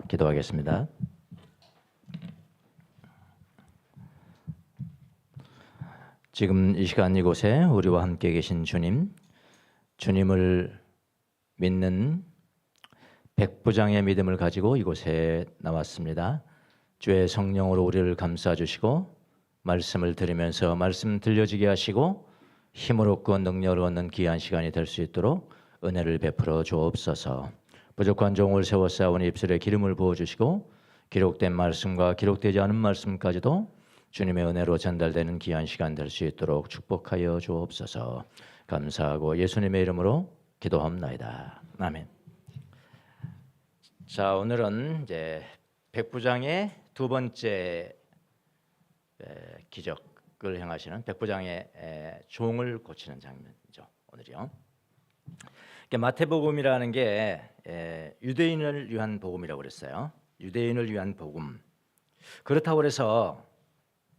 기도하겠습니다. 지금 이 시간 이곳에 우리와 함께 계신 주님을 믿는 백부장의 믿음을 가지고 이곳에 나왔습니다. 주의 성령으로 우리를 감싸 주시고 말씀을 들으면서 말씀 들려지게 하시고 힘을 얻고 능력을 얻는 귀한 시간이 될 수 있도록 은혜를 베풀어 주옵소서. 부족한 종을 세워싸우니 입술에 기름을 부어주시고 기록된 말씀과 기록되지 않은 말씀까지도 주님의 은혜로 전달되는 귀한 시간 될 수 있도록 축복하여 주옵소서. 감사하고 예수님의 이름으로 기도합나이다. 아멘. 자, 오늘은 이제 백부장의 두 번째 기적을 행하시는 백부장의 종을 고치는 장면이죠. 오늘이요. 마태복음이라는 게 유대인을 위한 복음이라고 그랬어요. 유대인을 위한 복음. 그렇다고 해서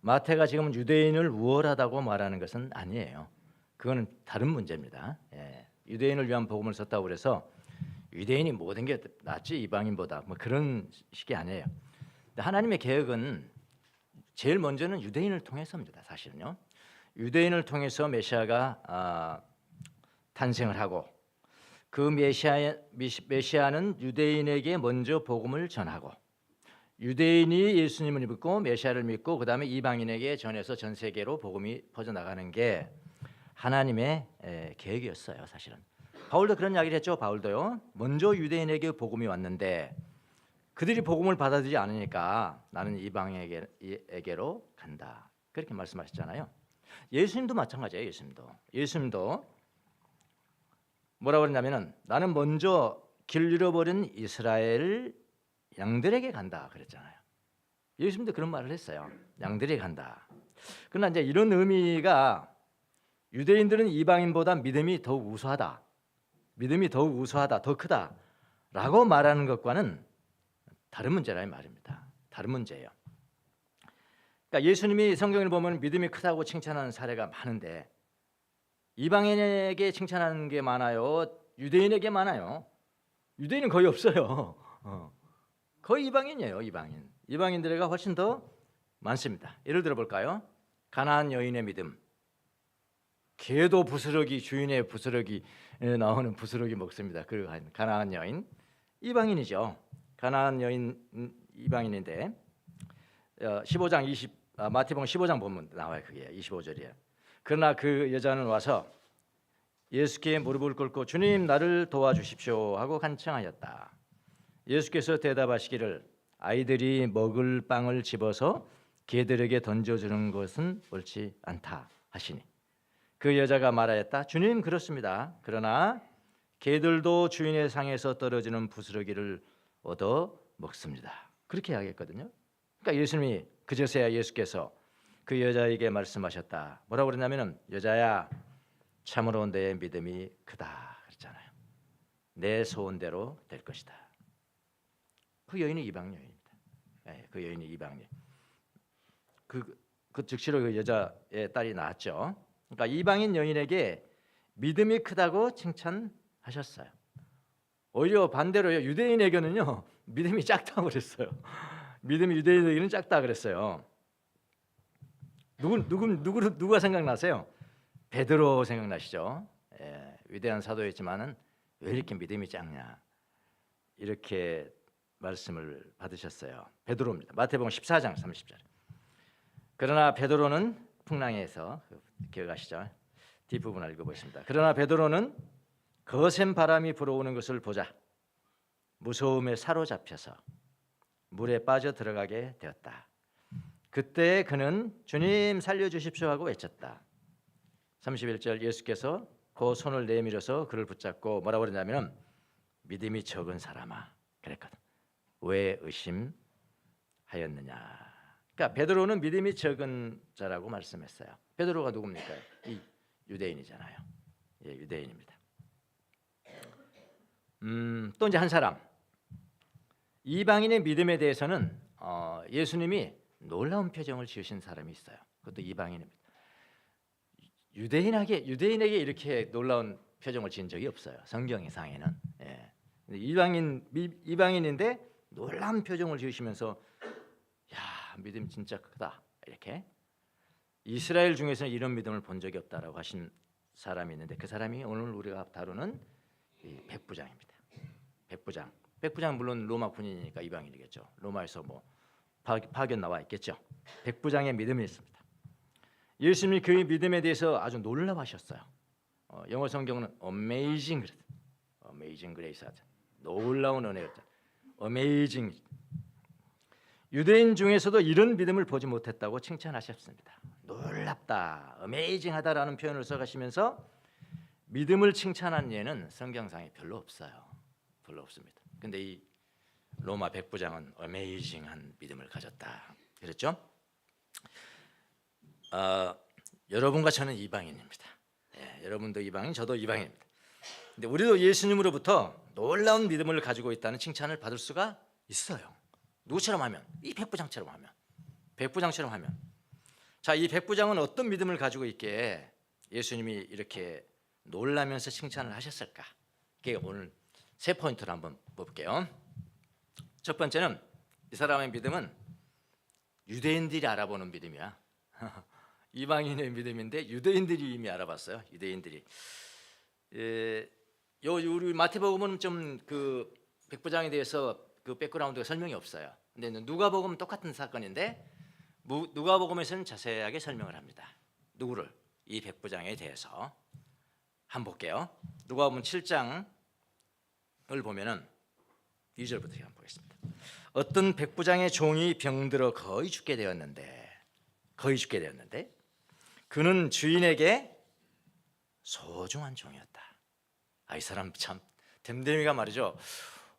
마태가 지금 유대인을 우월하다고 말하는 것은 아니에요. 그거는 다른 문제입니다. 유대인을 위한 복음을 썼다고 해서 유대인이 모든 게 낫지 이방인보다 뭐 그런 식이 아니에요. 하나님의 계획은 제일 먼저는 유대인을 통해서입니다. 사실은요. 유대인을 통해서 메시아가 탄생을 하고 그 메시아는 유대인에게 먼저 복음을 전하고 유대인이 예수님을 믿고 메시아를 믿고 그 다음에 이방인에게 전해서 전 세계로 복음이 퍼져나가는 게 하나님의 계획이었어요. 사실은 바울도 그런 이야기를 했죠. 바울도요. 먼저 유대인에게 복음이 왔는데 그들이 복음을 받아들이지 않으니까 나는 이방에게로 간다. 그렇게 말씀하셨잖아요. 예수님도 마찬가지예요. 예수님도 뭐라고 그랬냐면은 나는 먼저 길 잃어버린 이스라엘 양들에게 간다 그랬잖아요. 예수님도 그런 말을 했어요. 양들에게 간다. 그러나 이제 이런 의미가 유대인들은 이방인보다 믿음이 더욱 우수하다, 더 크다라고 말하는 것과는 다른 문제라는 말입니다. 다른 문제예요. 그러니까 예수님이 성경을 보면 믿음이 크다고 칭찬하는 사례가 많은데 이방인에게 칭찬하는 게 많아요? 유대인에게 많아요? 유대인은 거의 없어요. 거의 이방인이에요. 이방인들에게 훨씬 더 많습니다. 예를 들어 볼까요? 가나안 여인의 믿음. 개도 부스러기 주인의 부스러기 나오는 부스러기 먹습니다. 그 가나안 여인 이방인이죠. 가나안 여인 이방인인데 15장 마태복음 15장 보면 나와요. 그게 25절이에요. 그러나 그 여자는 와서 예수께 무릎을 꿇고 주님 나를 도와주십시오 하고 간청하였다. 예수께서 대답하시기를 아이들이 먹을 빵을 집어서 개들에게 던져주는 것은 옳지 않다 하시니 그 여자가 말하였다. 주님 그렇습니다. 그러나 개들도 주인의 상에서 떨어지는 부스러기를 얻어 먹습니다. 그렇게 이야기했거든요. 그러니까 예수님이 그제서야 예수께서 그 여자에게 말씀하셨다. 뭐라고 그랬냐면은 여자야 참으로 내 믿음이 크다 그랬잖아요. 내 소원대로 될 것이다. 그 여인이 이방 여인입니다. 그 여인이 이방 여인. 그 즉시로 그 여자의 딸이 낳았죠. 그러니까 이방인 여인에게 믿음이 크다고 칭찬하셨어요. 오히려 반대로요. 유대인에게는요 믿음이 작다고 그랬어요. 믿음이 유대인에게는 작다 그랬어요. 누가 생각나세요? 베드로 생각나시죠? 위대한 사도였지만은 왜 이렇게 믿음이 작냐 이렇게 말씀을 받으셨어요. 베드로입니다. 마태복음 14장 30절. 그러나 베드로는 풍랑에서 기억하시죠? 뒷부분을 읽어보겠습니다. 그러나 베드로는 거센 바람이 불어오는 것을 보자 무서움에 사로잡혀서 물에 빠져 들어가게 되었다. 그때 그는 주님 살려주십시오 하고 외쳤다. 31절 예수께서 그 손을 내밀어서 그를 붙잡고 뭐라고 그러냐면 믿음이 적은 사람아 그랬거든. 왜 의심하였느냐. 그러니까 베드로는 믿음이 적은 자라고 말씀했어요. 베드로가 누굽니까? 이 유대인이잖아요. 유대인입니다. 또 이제 한 사람 이방인의 믿음에 대해서는 예수님이 놀라운 표정을 지으신 사람이 있어요. 그것도 이방인입니다. 유대인에게 이렇게 놀라운 표정을 지은 적이 없어요. 성경상에는. 이방인인데 놀라운 표정을 지으시면서 야, 믿음 진짜 크다. 이렇게 이스라엘 중에서는 이런 믿음을 본 적이 없다라고 하신 사람이 있는데 그 사람이 오늘 우리가 다루는 이 백부장입니다. 백부장. 백부장은 물론 로마 군인이니까 이방인이겠죠. 로마에서 뭐 파견 나와 있겠죠. 백부장의 믿음이 있습니다. 예수님이 그 믿음에 대해서 아주 놀라워하셨어요. 영어 성경은 amazing, amazing grace 하죠. 놀라운 은혜였죠. amazing. 유대인 중에서도 이런 믿음을 보지 못했다고 칭찬하셨습니다. 놀랍다, amazing하다라는 표현을 써가시면서 믿음을 칭찬한 예는 성경상에 별로 없어요. 별로 없습니다. 근데 이 로마 백부장은 amazing한 믿음을 가졌다. 그랬죠? 여러분과 저는 이방인입니다. 여러분도 이방인, 저도 이방인입니다. 근데 우리도 예수님으로부터 놀라운 믿음을 가지고 있다는 칭찬을 받을 수가 있어요. 누구처럼 하면? 이 백부장처럼 하면. 백부장처럼 하면. 자, 이 백부장은 어떤 믿음을 가지고 있기에 예수님이 이렇게 놀라면서 칭찬을 하셨을까? 그게 오늘 세 포인트를 한번 볼게요. 첫 번째는 이 사람의 믿음은 유대인들이 알아보는 믿음이야. 이방인의 믿음인데 유대인들이 이미 알아봤어요. 유대인들이. 우리 마태복음은 좀 그 백부장에 대해서 그 백그라운드가 설명이 없어요. 근데 누가복음은 똑같은 사건인데 누가복음에서는 자세하게 설명을 합니다. 누구를? 이 백부장에 대해서. 한번 볼게요. 누가복음 7장을 보면은 2절부터 한번 보겠습니다. 어떤 백부장의 종이 병들어 거의 죽게 되었는데 그는 주인에게 소중한 종이었다. 이 사람 참 댐댐이가 말이죠.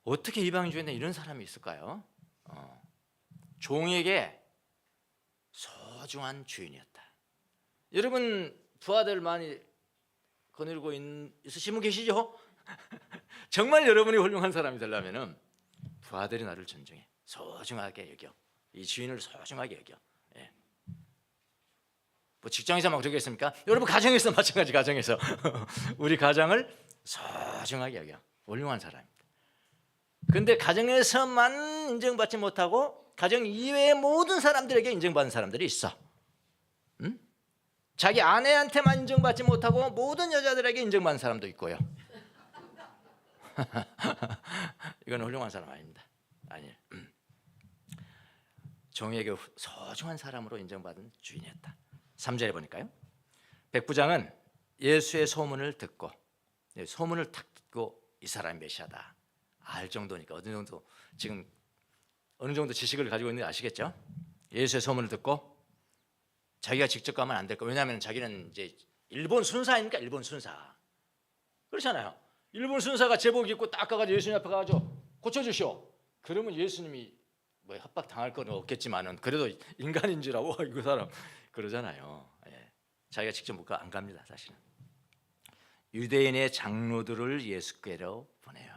어떻게 이방인 중에 이런 사람이 있을까요? 종에게 소중한 주인이었다. 여러분 부하들 많이 거느리고 있으신 분 계시죠? 정말 여러분이 훌륭한 사람이 되려면은 부하들이 나를 존중해, 소중하게 여겨, 이 주인을 소중하게 여겨. 뭐 직장에서만 그러겠습니까? 여러분 가정에서 마찬가지. 가정에서 우리 가정을 소중하게 여겨. 훌륭한 사람입니다. 근데 가정에서만 인정받지 못하고 가정 이외의 모든 사람들에게 인정받는 사람들이 있어. 응? 자기 아내한테만 인정받지 못하고 모든 여자들에게 인정받는 사람도 있고요. 이건 훌륭한 사람 아닙니다. 아니에요. 종에게 소중한 사람으로 인정받은 주인이었다. 3절에 보니까요. 백부장은 예수의 소문을 듣고 탁 듣고 이 사람이 메시아다 알 정도니까 어느 정도 지식을 가지고 있는지 아시겠죠? 예수의 소문을 듣고 자기가 직접 가면 안 될 거. 왜냐하면 자기는 이제 일본 순사입니까? 일본 순사. 그렇잖아요. 일본 순사가 제복 입고 딱 가가지고 예수님 앞에 가가지고 고쳐주시오. 그러면 예수님이 뭐 협박 당할 건 없겠지만은 그래도 인간인 줄 알고 이 사람 그러잖아요. 자기가 직접 안 갑니다. 사실은 유대인의 장로들을 예수께로 보내요.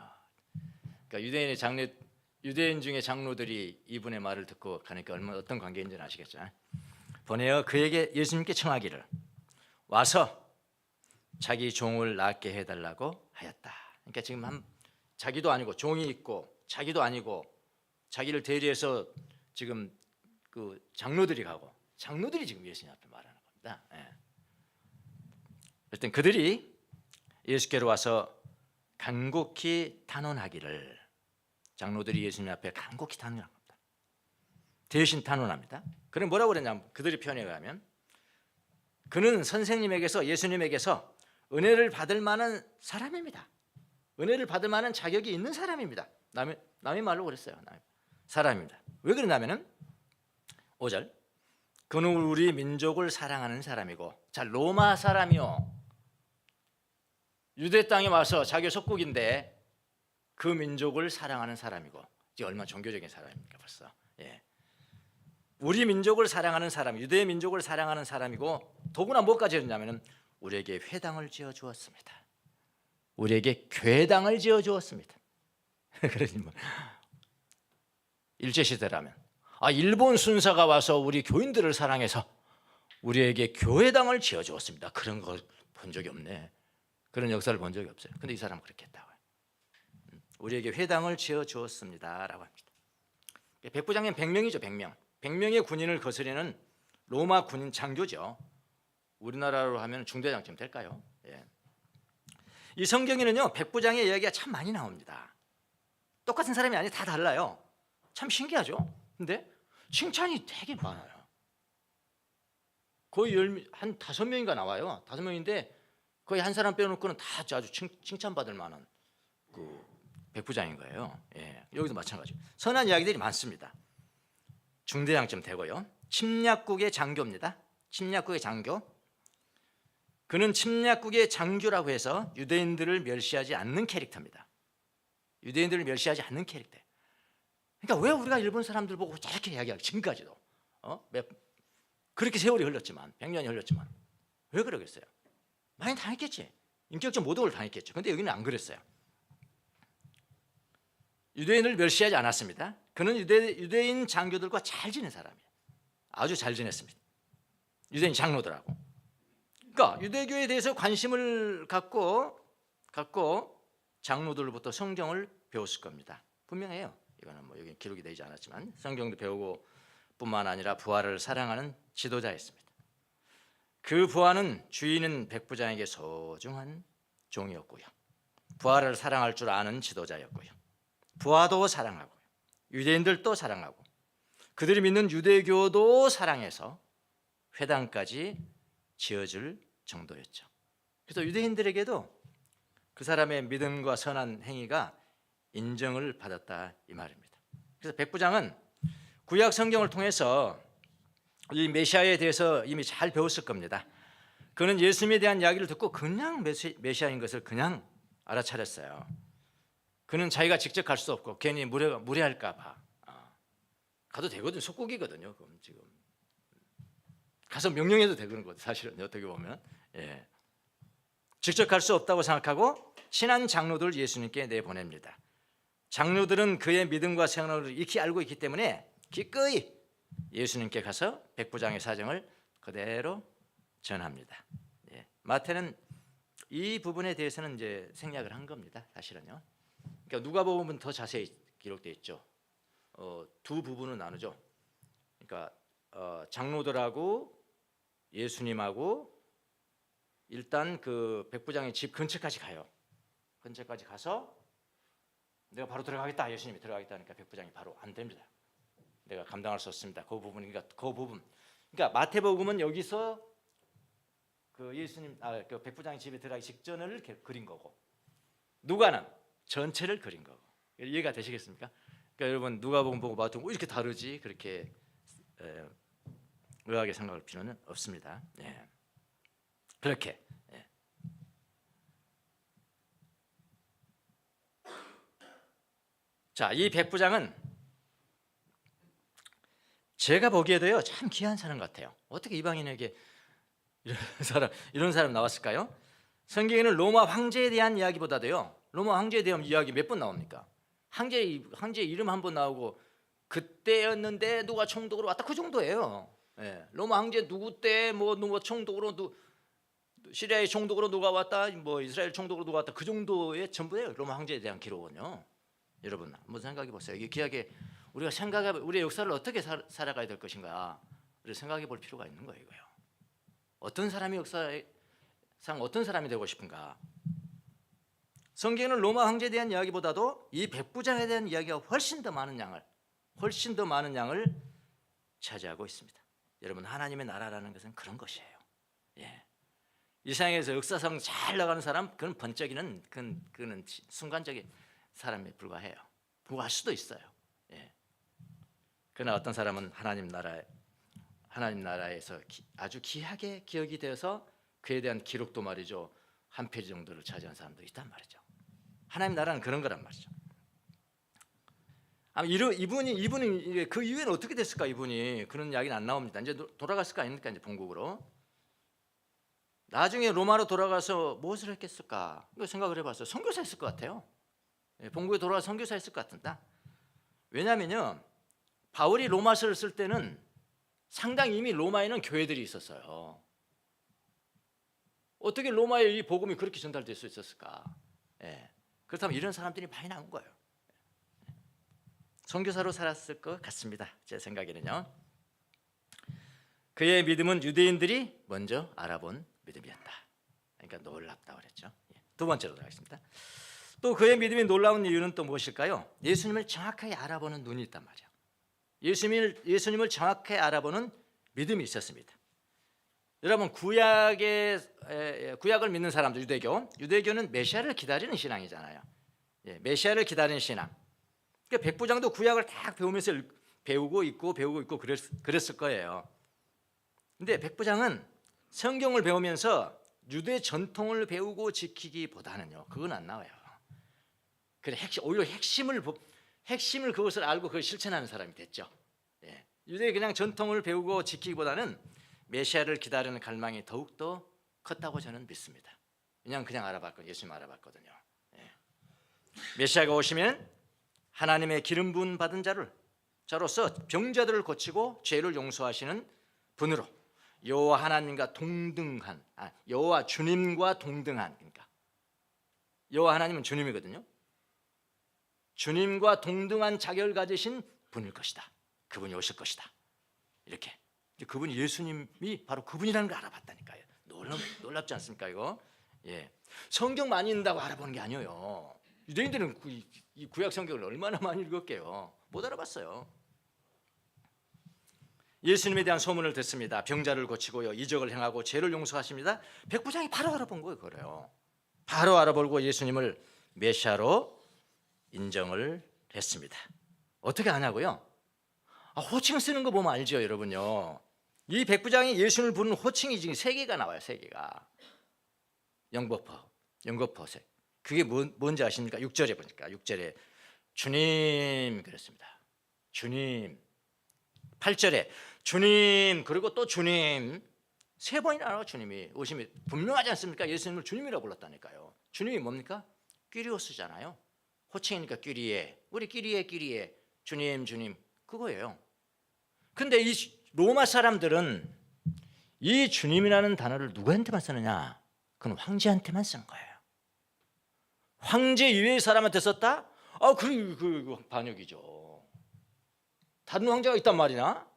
그러니까 유대인 중에 장로들이 이분의 말을 듣고 가니까 어떤 관계인지는 아시겠죠? 보내어 그에게 예수님께 청하기를 와서 자기 종을 낫게 해달라고 하였다. 그러니까 지금 자기도 아니고 종이 있고 자기도 아니고 자기를 대리해서 지금 그 장로들이 가고 장로들이 지금 예수님 앞에 말하는 겁니다. 일단 그들이 예수께로 와서 간곡히 탄원하기를. 장로들이 예수님 앞에 간곡히 탄원합니다. 대신 탄원합니다. 그는 뭐라고 그랬냐면 그들이 표현해 가면 그는 선생님에게서 예수님에게서 은혜를 받을 만한 사람입니다. 은혜를 받을 만한 자격이 있는 사람입니다. 남의 말로 그랬어요. 사람입니다. 왜 그러냐면은 5절 그는 우리 민족을 사랑하는 사람이고. 자, 로마 사람이요. 유대 땅에 와서 자기 속국인데 그 민족을 사랑하는 사람이고. 이게 얼마나 종교적인 사람입니까 벌써. 우리 민족을 사랑하는 사람, 유대 민족을 사랑하는 사람이고 더구나 뭐까지 했냐면은 우리에게 회당을 지어 주었습니다. 우리에게 괴당을 지어 주었습니다. 그러니 뭐 일제 시대라면 일본 순사가 와서 우리 교인들을 사랑해서 우리에게 교회당을 지어 주었습니다. 그런 거 본 적이 없네. 그런 역사를 본 적이 없어요. 근데 이 사람은 그렇게 했다고요. 우리에게 회당을 지어 주었습니다라고 합니다. 백부장이면 100명이죠. 100명. 100명의 군인을 거스르는 로마 군인 장교죠. 우리나라로 하면 중대장쯤 될까요? 예. 이 성경에는요, 백부장의 이야기가 참 많이 나옵니다. 똑같은 사람이 아니 다 달라요. 참 신기하죠. 근데 칭찬이 되게 많아요. 거의 한 5명인가 나와요. 5명인데 거의 한 사람 빼놓고는 다 아주 칭찬받을 만한 그 백부장인 거예요. 예. 여기도 마찬가지. 선한 이야기들이 많습니다. 중대장쯤 되고요. 침략국의 장교입니다. 침략국의 장교. 그는 침략국의 장교라고 해서 유대인들을 멸시하지 않는 캐릭터입니다. 유대인들을 멸시하지 않는 캐릭터. 그러니까 왜 우리가 일본 사람들 보고 저렇게 이야기하고 지금까지도 그렇게 세월이 흘렀지만 100년이 흘렀지만 왜 그러겠어요? 많이 당했겠지. 인격적 모독을 당했겠죠. 근데 여기는 안 그랬어요. 유대인을 멸시하지 않았습니다. 그는 유대인 장교들과 잘 지낸 사람이에요. 아주 잘 지냈습니다. 유대인 장로들하고. 그러니까 유대교에 대해서 관심을 갖고 장로들로부터 성경을 배웠을 겁니다. 분명해요. 이거는 뭐 여기 기록이 되지 않았지만 성경도 배우고 뿐만 아니라 부하를 사랑하는 지도자였습니다. 그 부하는 주인은 백부장에게 소중한 종이었고요. 부하를 사랑할 줄 아는 지도자였고요. 부하도 사랑하고 유대인들도 사랑하고 그들이 믿는 유대교도 사랑해서 회당까지 지어줄 정도였죠. 그래서 유대인들에게도 그 사람의 믿음과 선한 행위가 인정을 받았다 이 말입니다. 그래서 백부장은 구약 성경을 통해서 이 메시아에 대해서 이미 잘 배웠을 겁니다. 그는 예수님에 대한 이야기를 듣고 그냥 메시아인 것을 그냥 알아차렸어요. 그는 자기가 직접 갈 수 없고 괜히 무례할까 봐 가도 되거든요. 속국이거든요. 그럼 지금 가서 명령해도 되는 거죠. 사실은 어떻게 보면 직접 갈 수 없다고 생각하고 친한 장로들을 예수님께 내보냅니다. 장로들은 그의 믿음과 생활을 익히 알고 있기 때문에 기꺼이 예수님께 가서 백부장의 사정을 그대로 전합니다. 마태는 이 부분에 대해서는 이제 생략을 한 겁니다. 사실은요. 그러니까 누가복음은 더 자세히 기록되어 있죠. 두 부분은 나누죠. 그러니까 장로들하고 예수님하고 일단 그 백부장의 집 근처까지 가요. 근처까지 가서 내가 바로 들어가겠다. 예수님이 들어가겠다니까 백부장이 바로 안 됩니다. 내가 감당할 수 없습니다. 그 부분이니까 그 부분. 그러니까 마태복음은 여기서 그 예수님 그 백부장의 집에 들어가기 직전을 그린 거고 누가는 전체를 그린 거고. 이해가 되시겠습니까? 그러니까 여러분 누가복음 보고 마태복음 이렇게 다르지 그렇게 의아하게 생각할 필요는 없습니다. 그렇게. 자, 이 백부장은 제가 보기에도요 참 귀한 사람 같아요. 어떻게 이방인에게 이런 사람 나왔을까요? 성경에는 로마 황제에 대한 이야기보다도요 로마 황제에 대한 이야기 몇 번 나옵니까? 황제 이름 한 번 나오고 그때였는데 누가 총독으로 왔다 그 정도예요. 로마 황제 누구 때 뭐 누가 총독으로 시리아의 총독으로 누가 왔다 뭐 이스라엘 총독으로 누가 왔다 그 정도의 전부예요. 로마 황제에 대한 기록은요. 여러분 한번 생각해 보세요. 이게 귀하게 우리가 우리의 역사를 어떻게 살아가야 될 것인가 우리 생각해 볼 필요가 있는 거예요. 이거요. 어떤 사람이 역사상 어떤 사람이 되고 싶은가? 성경은 로마 황제에 대한 이야기보다도 이 백부장에 대한 이야기가 훨씬 더 많은 양을 차지하고 있습니다. 여러분 하나님의 나라라는 것은 그런 것이에요. 이 세상에서 역사상 잘 나가는 사람 그는 번쩍이는 그는 순간적인 사람에 불과해요. 불과할 수도 있어요. 그러나 어떤 사람은 하나님 나라에서 아주 귀하게 기억이 되어서 그에 대한 기록도 말이죠 한 페이지 정도를 차지한 사람도 있단 말이죠. 하나님 나라는 그런 거란 말이죠. 이분이 그 이후에는 어떻게 됐을까? 이분이 그런 이야기는 안 나옵니다. 이제 돌아갔을 거 아닙니까? 이제 본국으로. 나중에 로마로 돌아가서 무엇을 했겠을까? 이거 생각을 해봤어요. 선교사 했을 것 같아요. 본국에 돌아가서 선교사 했을 것 같은데. 왜냐하면요, 바울이 로마서를 쓸 때는 상당히 이미 로마에는 교회들이 있었어요. 어떻게 로마에 이 복음이 그렇게 전달될 수 있었을까? 그렇다면 이런 사람들이 많이 나온 거예요. 선교사로 살았을 것 같습니다. 제 생각에는요. 그의 믿음은 유대인들이 먼저 알아본 믿음이었다. 그러니까 놀랍다 그랬죠. 두 번째로 가겠습니다. 또 그의 믿음이 놀라운 이유는 또 무엇일까요? 예수님을 정확하게 알아보는 눈이 있단 말이에요. 예수님을 정확하게 알아보는 믿음이 있었습니다. 여러분 구약을 믿는 사람들, 유대교는 메시아를 기다리는 신앙이잖아요. 메시아를 기다리는 신앙. 그러니까 백부장도 구약을 딱 배우면서 배우고 있고 그랬을 거예요. 근데 백부장은 성경을 배우면서 유대 전통을 배우고 지키기보다는요, 그건 안 나와요. 그래 오히려 핵심을 그것을 알고 그걸 실천하는 사람이 됐죠. 유대의 그냥 전통을 배우고 지키기보다는 메시아를 기다리는 갈망이 더욱더 컸다고 저는 믿습니다. 그냥 알아봤거든요. 예수님 알아봤거든요. 메시아가 오시면 하나님의 기름 부음 받은 자로서 병자들을 고치고 죄를 용서하시는 분으로 여호와 하나님과 동등한, 여호와 주님과 동등한, 그러니까 여호와 하나님은 주님이거든요. 주님과 동등한 자격을 가지신 분일 것이다. 그분이 오실 것이다. 이렇게 그분이 예수님이 바로 그분이라는 걸 알아봤다니까요. 놀랍지 않습니까 이거? 성경 많이 읽는다고 알아보는 게 아니에요. 유대인들은 이 구약 성경을 얼마나 많이 읽었게요. 못 알아봤어요. 예수님에 대한 소문을 듣습니다. 병자를 고치고요, 이적을 행하고 죄를 용서하십니다. 백부장이 바로 알아본 거예요. 그래요. 바로 알아보고 예수님을 메시아로 인정을 했습니다. 어떻게 아냐고요? 호칭 쓰는 거 보면 알죠, 여러분요. 이 백부장이 예수님을 부르는 호칭이 지금 3개가 나와요. 3개가. 영거포색. 그게 뭔지 아십니까? 6절에 보니까 6절에 주님 그랬습니다. 주님. 8절에 주님, 그리고 또 주님. 3번이나 나와요. 주님이 오심이 분명하지 않습니까? 예수님을 주님이라고 불렀다니까요. 주님이 뭡니까? 퀴리오스잖아요. 호칭이니까 퀴리에. 우리 퀴리에 주님 그거예요. 근데 이 로마 사람들은 이 주님이라는 단어를 누구한테만 쓰느냐? 그건 황제한테만 쓴 거예요. 황제 이외의 사람한테 썼다? 그 반역이죠. 다른 황제가 있단 말이나?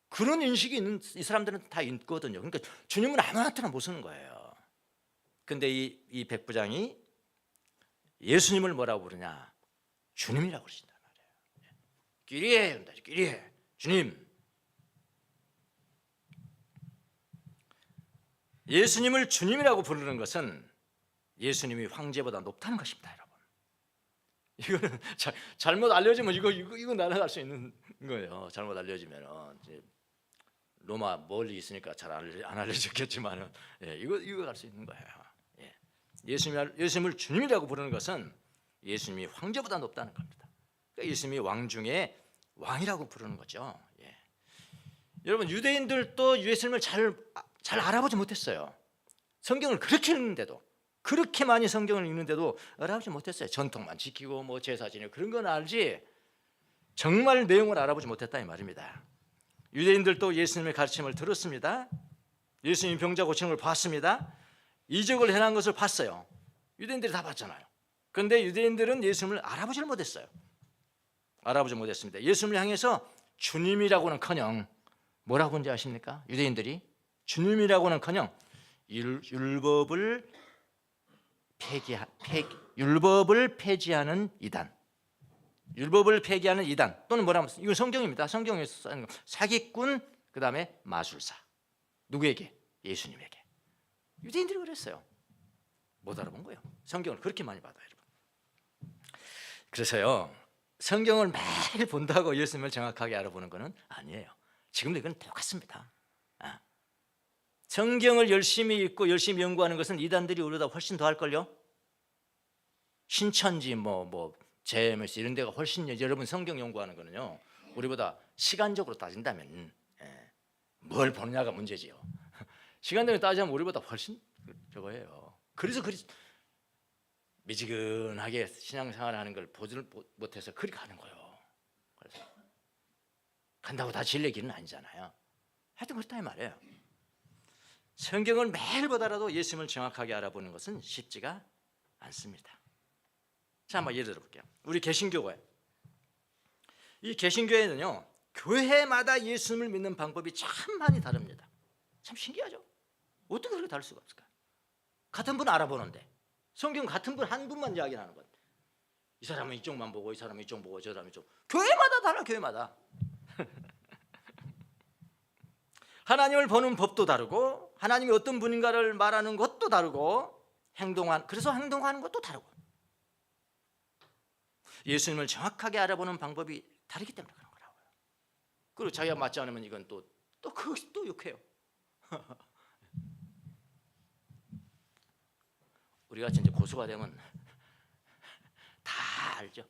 그런 인식이 있는 이 사람들은 다 있거든요. 그러니까 주님은 아무한테나 못 쓰는 거예요. 근데 이 백부장이 예수님을 뭐라고 부르냐? 주님이라고 그러신단 말이에요. 끼리에 주님. 예수님을 주님이라고 부르는 것은 예수님이 황제보다 높다는 것입니다, 여러분. 이거는 잘못 알려지면 이거 날아갈 수 있는 거예요. 잘못 알려지면 로마 멀리 있으니까 잘 안 알려졌겠지만은 이거 갈 수 있는 거예요. 예수님을 주님이라고 부르는 것은 예수님이 황제보다 높다는 겁니다. 그러니까 예수님이 왕 중에 왕이라고 부르는 거죠. 여러분 유대인들도 예수님을 잘 알아보지 못했어요. 성경을 그렇게 읽는데도, 그렇게 많이 성경을 읽는데도 알아보지 못했어요. 전통만 지키고 뭐 제사 지내고 그런 건 알지 정말 내용을 알아보지 못했다 이 말입니다. 유대인들도 예수님의 가르침을 들었습니다. 예수님 병자 고치는 걸 봤습니다. 이적을 행한 것을 봤어요. 유대인들이 다 봤잖아요. 그런데 유대인들은 예수님을 알아보지를 못했어요. 알아보지 못했습니다. 예수님을 향해서 주님이라고는커녕 뭐라고 하는지 아십니까? 유대인들이 주님이라고는커녕 율법을 폐지하는 이단, 또는 뭐라고 하면 이건 성경입니다. 성경에서 쓰는 사기꾼, 그 다음에 마술사. 누구에게? 예수님에게. 유대인들이 그랬어요. 못 알아본 거예요. 성경을 그렇게 많이 봐도 여러분. 그래서요, 성경을 매일 본다고 예수님을 정확하게 알아보는 것은 아니에요. 지금도 이건 똑같습니다. 성경을 열심히 읽고 열심히 연구하는 것은 이단들이 우리보다 훨씬 더 할걸요. 신천지 제메스 이런 데가 훨씬, 여러분 성경 연구하는 거는요, 우리보다 시간적으로 따진다면 뭘 보느냐가 문제지요. 시간적으로 따지면 우리보다 훨씬 저거예요. 그래서 미지근하게 신앙생활을 하는 걸 보지를 못해서 그리 가는 거예요. 그래서 간다고 다 진리의 길은 아니잖아요. 하여튼 그렇다 이 말이에요. 성경을 매일 보더라도 예수님을 정확하게 알아보는 것은 쉽지가 않습니다. 자, 한번 예를 들어볼게요. 우리 개신교회 이 개신교회는요, 교회마다 예수님을 믿는 방법이 참 많이 다릅니다. 참 신기하죠? 어떻게 그렇게 다를 수가 없을까? 같은 분 알아보는데 성경 같은 분 한 분만 이야기하는 것. 이 사람은 이쪽만 보고 이 사람은 이쪽 보고 저 사람은 이쪽. 교회마다 달라. 교회마다. 하나님을 보는 법도 다르고 하나님이 어떤 분인가를 말하는 것도 다르고 그래서 행동하는 것도 다르고 예수님을 정확하게 알아보는 방법이 다르기 때문에 그런 거라고요. 그리고 자기가 맞지 않으면 이건 또 그것이 또 욕해요. 우리가 진짜 고수가 되면 다 알죠.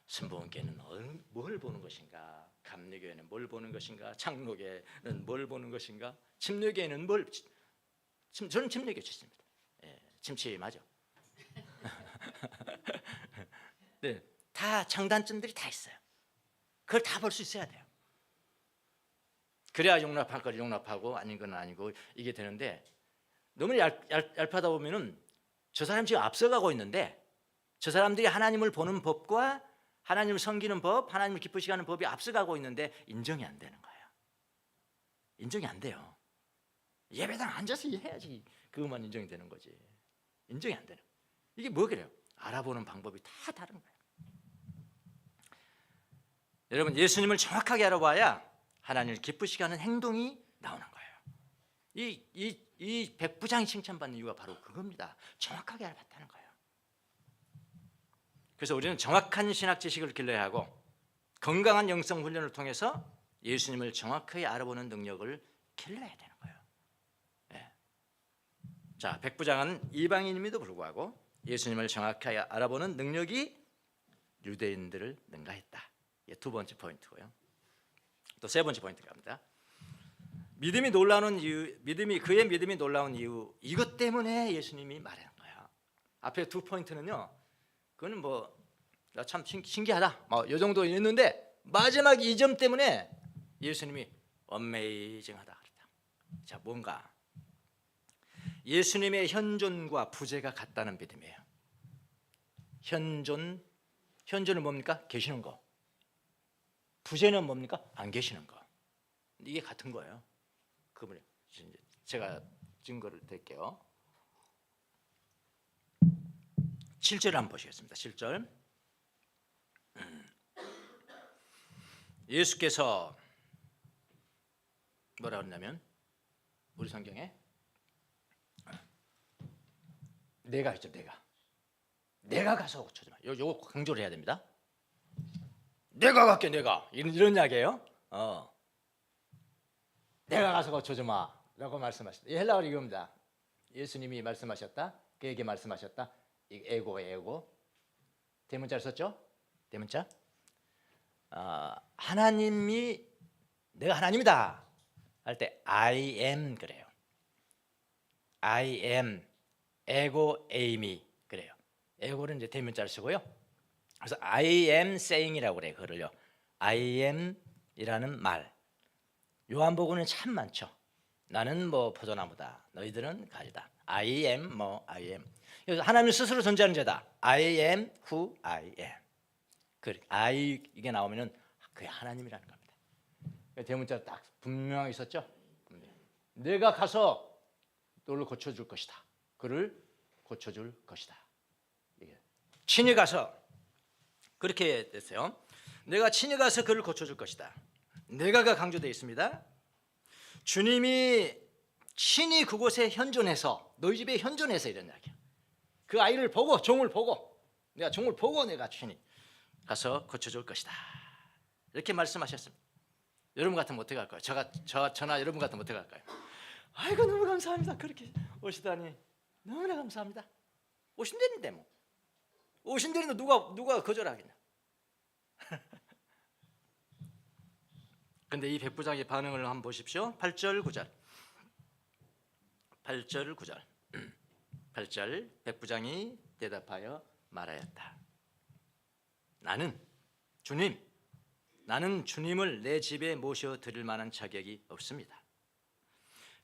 순복음교회는 뭘 보는 것인가, 감리교회는 뭘 보는 것인가, 장로교회는 뭘 보는 것인가, 침례교회는 저는 침례교회 출신입니다. 예, 침침하죠. 네, 다 장단점들이 다 있어요. 그걸 다 볼 수 있어야 돼요. 그래야 용납할 걸 용납하고 아닌 건 아니고 이게 되는데 너무 얄팍하다 보면은 저 사람이 지금 앞서가고 있는데 저 사람들이 하나님을 보는 법과 하나님을 섬기는 법, 하나님을 기쁘시게 하는 법이 앞서가고 있는데 인정이 안 되는 거예요. 인정이 안 돼요. 예배당 앉아서 해야지 그것만 인정이 되는 거지. 인정이 안 되는 거예요. 이게 뭐 그래요? 알아보는 방법이 다 다른 거예요. 여러분, 예수님을 정확하게 알아봐야 하나님을 기쁘시게 하는 행동이 나오는 거예요. 이 백부장이 칭찬받는 이유가 바로 그겁니다. 정확하게 알아봤다는 거예요. 그래서 우리는 정확한 신학 지식을 길러야 하고 건강한 영성 훈련을 통해서 예수님을 정확하게 알아보는 능력을 길러야 되는 거예요. 네. 자, 백부장은 이방인임에도 불구하고 예수님을 정확하게 알아보는 능력이 유대인들을 능가했다. 이게 두 번째 포인트고요. 또 세 번째 포인트 갑니다. 믿음이 놀라운 이유, 그의 믿음이 놀라운 이유, 이것 때문에 예수님이 말하는 거예요. 앞에 두 포인트는요, 그거는 나 참 신기하다, 이 정도 있는데 마지막 이 점 때문에 예수님이 어메이징하다 그랬다. 자, 뭔가 예수님의 현존과 부재가 같다는 믿음이에요. 현존은 뭡니까? 계시는 거. 부재는 뭡니까? 안 계시는 거. 이게 같은 거예요. 그분이 제가 증거를 댈게요. 7절 한번 보시겠습니다. 7절. 예수께서 뭐라 그러냐면 우리 성경에 내가 있죠. 내가 가서 고쳐주마. 요거 강조를 해야 됩니다. 내가 갈게. 내가 이런 이야기예요. 내가 가서 고쳐주마 라고 말씀하셨다. 이 헬라어로 이겁니다. 예수님이 말씀하셨다. 그에게 말씀하셨다. 에고. 대문자를 썼죠? 대문자. 하나님이 내가 하나님이다 할 때 I am 그래요. I am 에고 에이미 그래요. 에고는 이제 대문자를 쓰고요. 그래서 I am saying이라고 그래요. 그를요. I am이라는 말. 요한복음은 참 많죠. 나는 포도나무다. 너희들은 가지다. I am I am. 그래서 하나님 스스로 존재하는 자다. I am who I am. 그 I 이게 나오면은 그게 하나님이라는 겁니다. 대문자 딱 분명하게 있었죠. 내가 가서 너를 고쳐줄 것이다. 그를 고쳐줄 것이다. 이게 친히 가서 그렇게 됐어요. 내가 친히 가서 그를 고쳐줄 것이다. 내가가 강조되어 있습니다. 주님이 친히 그곳에 현존해서 너희 집에 현존해서 이런 이야기야. 그 아이를 보고 종을 보고 내가 친히 가서 고쳐줄 것이다. 이렇게 말씀하셨습니다. 여러분 같으면 어떻게 할까요? 저나 여러분 같으면 어떻게 할까요? 아이고 너무 감사합니다. 그렇게 오시다니 너무나 감사합니다. 오신다는데 오신다는데 누가 거절하겠냐? 근데 이 백부장의 반응을 한번 보십시오. 8절 9절 8절 백부장이 대답하여 말하였다. 나는 주님을 내 집에 모셔 드릴 만한 자격이 없습니다.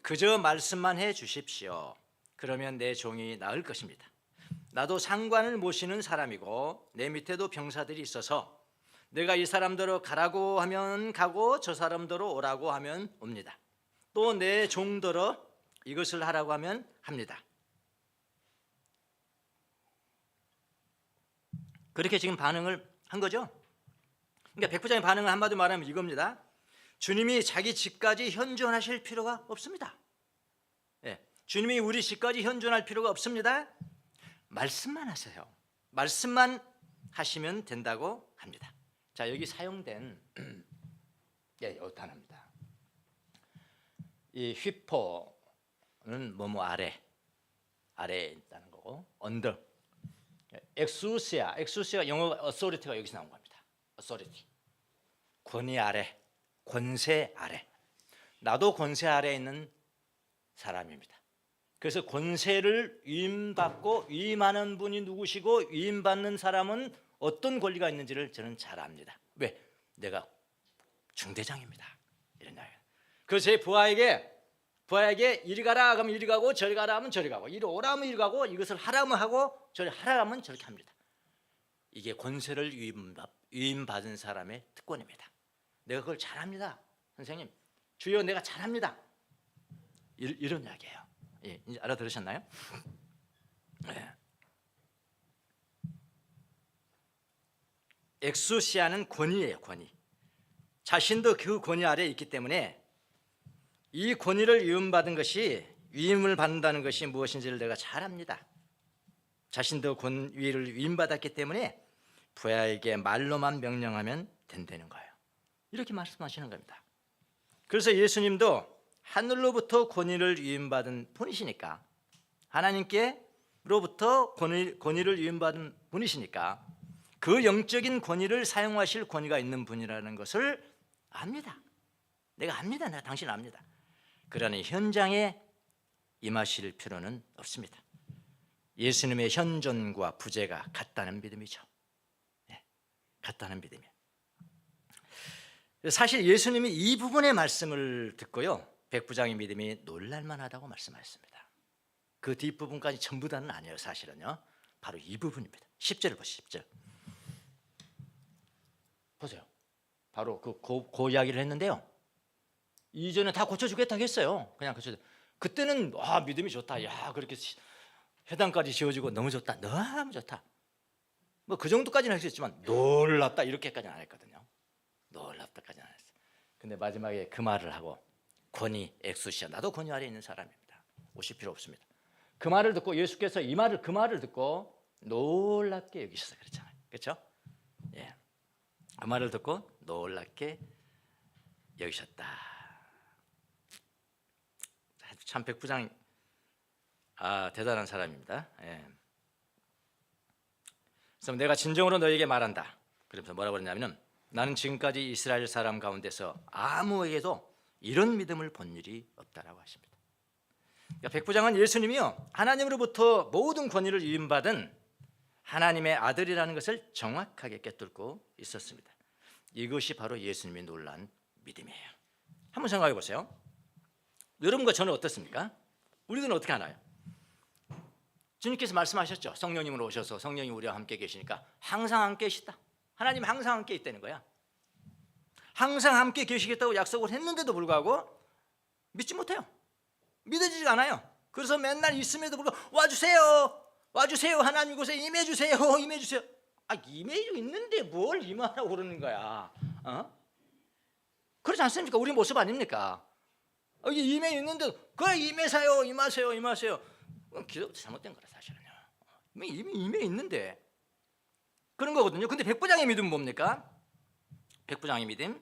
그저 말씀만 해 주십시오. 그러면 내 종이 나을 것입니다. 나도 상관을 모시는 사람이고 내 밑에도 병사들이 있어서 내가 이 사람대로 가라고 하면 가고 저 사람대로 오라고 하면 옵니다. 또 내 종대로 이것을 하라고 하면 합니다. 그렇게 지금 반응을 한 거죠. 그러니까 백부장의 반응을 한마디로 말하면 이겁니다. 주님이 자기 집까지 현존하실 필요가 없습니다. 예, 주님이 우리 집까지 현존할 필요가 없습니다. 말씀만 하세요. 말씀만 하시면 된다고 합니다. 자, 여기 사용된 이 단어입니다. 이 휘포는 뭐뭐 아래에 있다는 거고, 언더. 엑수시아 영어 authority가 여기서 나온 겁니다. authority. 권위 아래, 권세 아래. 나도 권세 아래에 있는 사람입니다. 그래서 권세를 위임받고 위임하는 분이 누구시고 위임받는 사람은 어떤 권리가 있는지를 저는 잘 압니다. 왜? 내가 중대장입니다. 이런 이야기. 그래서 제 부하에게 이리 가라 하면 이리 가고 저리 가라 하면 저리 가고 이리 오라 하면 이리 가고 이것을 하라면 하고 저리 하라 하면 저렇게 합니다. 이게 권세를 위임받은 사람의 특권입니다. 내가 그걸 잘합니다. 선생님, 주여 내가 잘합니다. 이런 이야기예요. 예, 이제 알아들으셨나요? 네. 엑수시아는 권위예요. 권위. 자신도 그 권위 아래에 있기 때문에 이 권위를 위임받은 것이, 위임을 받는다는 것이 무엇인지를 내가 잘 압니다. 자신도 권위를 위임받았기 때문에 부하에게 말로만 명령하면 된다는 거예요. 이렇게 말씀하시는 겁니다. 그래서 예수님도 하늘로부터 권위를 위임받은 분이시니까, 하나님께로부터 권위를 위임받은 분이시니까 그 영적인 권위를 사용하실 권위가 있는 분이라는 것을 압니다. 내가 압니다. 내가 당신 압니다. 그러니 현장에 임하실 필요는 없습니다. 예수님의 현존과 부재가 같다는 믿음이죠. 네, 같다는 믿음이에요. 사실 예수님이 이 부분의 말씀을 듣고요, 백부장의 믿음이 놀랄만하다고 말씀하셨습니다. 그 뒷부분까지 전부 다는 아니에요. 사실은요, 바로 이 부분입니다. 10절을 보시죠. 10절 보세요. 바로 그 이야기를 했는데요, 이전에 다 고쳐주겠다고 했어요. 그냥 그때는 믿음이 좋다. 야, 그렇게 회당까지 지어지고 너무 좋다. 너무 좋다. 뭐 그 정도까지는 할 수 있지만 놀랍다 이렇게까지는 안 했거든요. 놀랍다까지는 안 했어요. 근데 마지막에 그 말을 하고, 권위, 엑수시아, 나도 권위 아래에 있는 사람입니다. 오실 필요 없습니다. 그 말을 듣고 예수께서 그 말을 듣고 놀랍게 여기셨어요. 그렇잖아요. 그렇죠? 예. 그 말을 듣고 놀랍게 여기셨다. 참 백부장 대단한 사람입니다. 예. 그래서 내가 진정으로 너에게 말한다. 그러면서 뭐라고 그랬냐면, 나는 지금까지 이스라엘 사람 가운데서 아무에게도 이런 믿음을 본 일이 없다라고 하십니다. 그러니까 백부장은 예수님이요, 하나님으로부터 모든 권위를 위임받은 하나님의 아들이라는 것을 정확하게 꿰뚫고 있었습니다. 이것이 바로 예수님이 놀란 믿음이에요. 한번 생각해 보세요. 여러분과 저는 어떻습니까? 우리들은 어떻게 하나요? 주님께서 말씀하셨죠. 성령님으로 오셔서 성령이 우리와 함께 계시니까 항상 함께 계시다. 하나님 항상 함께 있다는 거야. 항상 함께 계시겠다고 약속을 했는데도 불구하고 믿지 못해요. 믿어지지 않아요. 그래서 맨날 있음에도 불구하고 와주세요. 하나님 곳에 임해주세요. 임해주 있는데 뭘 임하라고 그러는 거야. 그렇지 않습니까? 우리 모습 아닙니까? 여기 임해 있는데 그래 임하세요. 기도 잘못된 거라 사실은요. 이미 임해 있는데 그런 거거든요. 근데 백부장의 믿음은 뭡니까? 백부장의 믿음,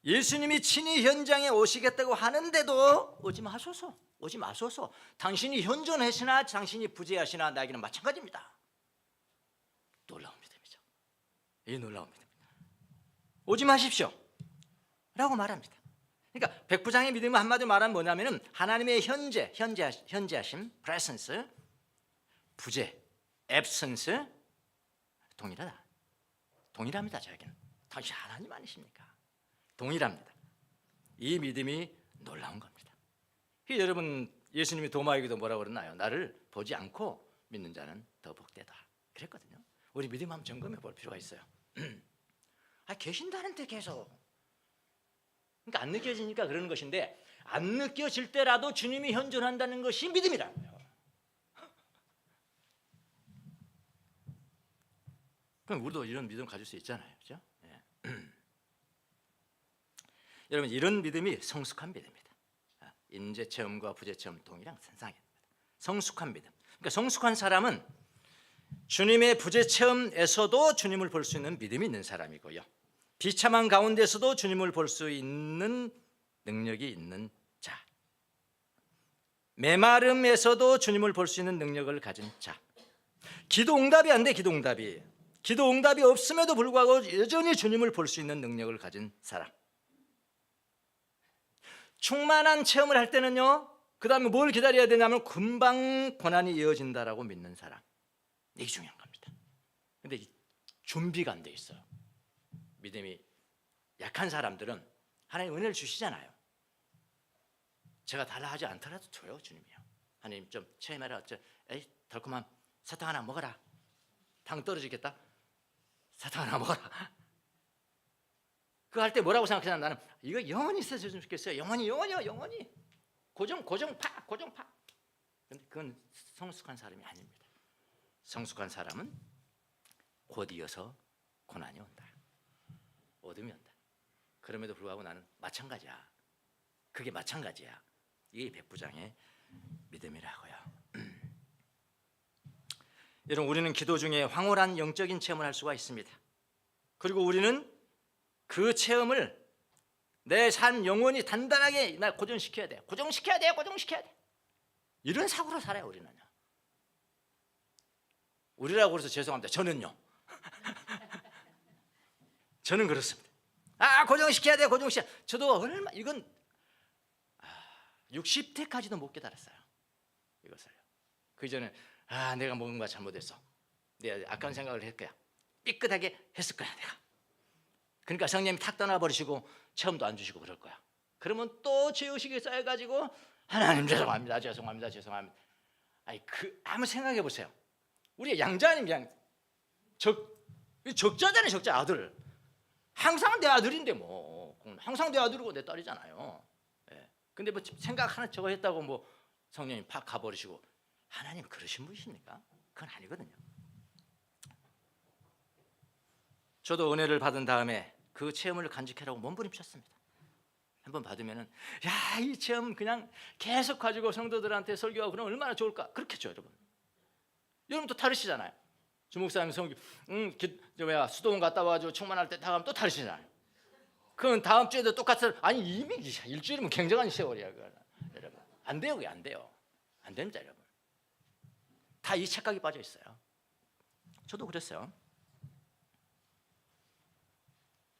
예수님이 친히 현장에 오시겠다고 하는데도 오지 마소서. 당신이 현존하시나 당신이 부재하시나 나에게는 마찬가지입니다. 놀라운 믿음이죠. 이 놀라운 믿음입니다. 오지 마십시오 라고 말합니다. 그러니까 백부장의 믿음은 한마디로 말하면 뭐냐면은 하나님의 현재하심, presence, 부재, absence 동일합니다. 저에게는 당신 하나님 아니십니까? 동일합니다. 이 믿음이 놀라운 겁니다. 여러분, 예수님이 도마에게도 뭐라고 그러나요? 나를 보지 않고 믿는 자는 더 복되다 그랬거든요. 우리 믿음 한번 점검해 볼 필요가 있어요. 계신다는데 계속. 그러니까 안 느껴지니까 그러는 것인데, 안 느껴질 때라도 주님이 현존한다는 것이 믿음이라는 거예요. 그럼 우리도 이런 믿음 가질 수 있잖아요, 그렇죠? 네. 여러분, 이런 믿음이 성숙한 믿음입니다. 인재 체험과 부재 체험 동일한 선상입니다. 성숙한 믿음. 그러니까 성숙한 사람은 주님의 부재 체험에서도 주님을 볼 수 있는 믿음이 있는 사람이고요. 비참한 가운데서도 주님을 볼 수 있는 능력이 있는 자. 메마름에서도 주님을 볼 수 있는 능력을 가진 자. 기도 응답이 안 돼, 기도 응답이. 기도 응답이 없음에도 불구하고 여전히 주님을 볼 수 있는 능력을 가진 사람. 충만한 체험을 할 때는요, 그 다음에 뭘 기다려야 되냐면 금방 고난이 이어진다라고 믿는 사람. 이게 중요한 겁니다. 근데 준비가 안 돼 있어요. 믿음이 약한 사람들은 하나님 은혜를 주시잖아요. 제가 달라 하지 않더라도 줘요, 주님이요. 하나님 좀 체험해라. 에이, 달콤한 사탕 하나 먹어라. 당 떨어지겠다. 사탕 하나 먹어라. 그거 할 때 뭐라고 생각하냐? 나는 이거 영원히 있었으면 좋겠어요. 영원히. 고정파. 근데 그건 성숙한 사람이 아닙니다. 성숙한 사람은 곧 이어서 고난이 온다. 어둠이 온다. 그럼에도 불구하고 나는 마찬가지야. 그게 마찬가지야. 이게 백부장의 믿음이라고요. 여러분, 우리는 기도 중에 황홀한 영적인 체험을 할 수가 있습니다. 그리고 우리는 그 체험을 내 삶 영원히 단단하게 나 고정시켜야 돼. 고정시켜야 돼. 이런 사고로 살아요, 우리는요. 우리라고 그래서 죄송합니다. 저는요. 저는 그렇습니다. 고정시켜야 돼. 저도 이건 60대까지도 못 깨달았어요. 이것을요. 그 전에 내가 뭔가 잘못했어. 내가 악한 생각을 했을 거야. 삐끗하게 했을 거야, 내가. 그러니까 성령님이 탁 떠나버리시고 체험도 안 주시고 그럴 거야. 그러면 또 죄의식이 쌓여가지고 하나님 죄송합니다. 한번 생각해 보세요. 우리가 양자님 적자잖아요, 적자 아들. 항상 내 아들인데 뭐 항상 내 아들이고 내 딸이잖아요. 근데 뭐 생각 하나 저거 했다고 뭐 성령님 팍 가버리시고, 하나님 그러신 분이십니까? 그건 아니거든요. 저도 은혜를 받은 다음에 그 체험을 간직하라고 몸부림쳤습니다. 한번 받으면은 이 체험 그냥 계속 가지고 성도들한테 설교하고 그러면 얼마나 좋을까? 그렇겠죠, 여러분. 여러분도 다르시잖아요. 주목사님 성교, 수도원 갔다 와가지고 충만할 때 다 가면 또 다르시잖아요. 그건 다음 주에도 똑같은, 이미 일주일이면 굉장한 세월이야, 그거는. 여러분, 안 돼요, 그게 안 돼요. 안 됩니다, 여러분. 다 이 착각이 빠져 있어요. 저도 그랬어요.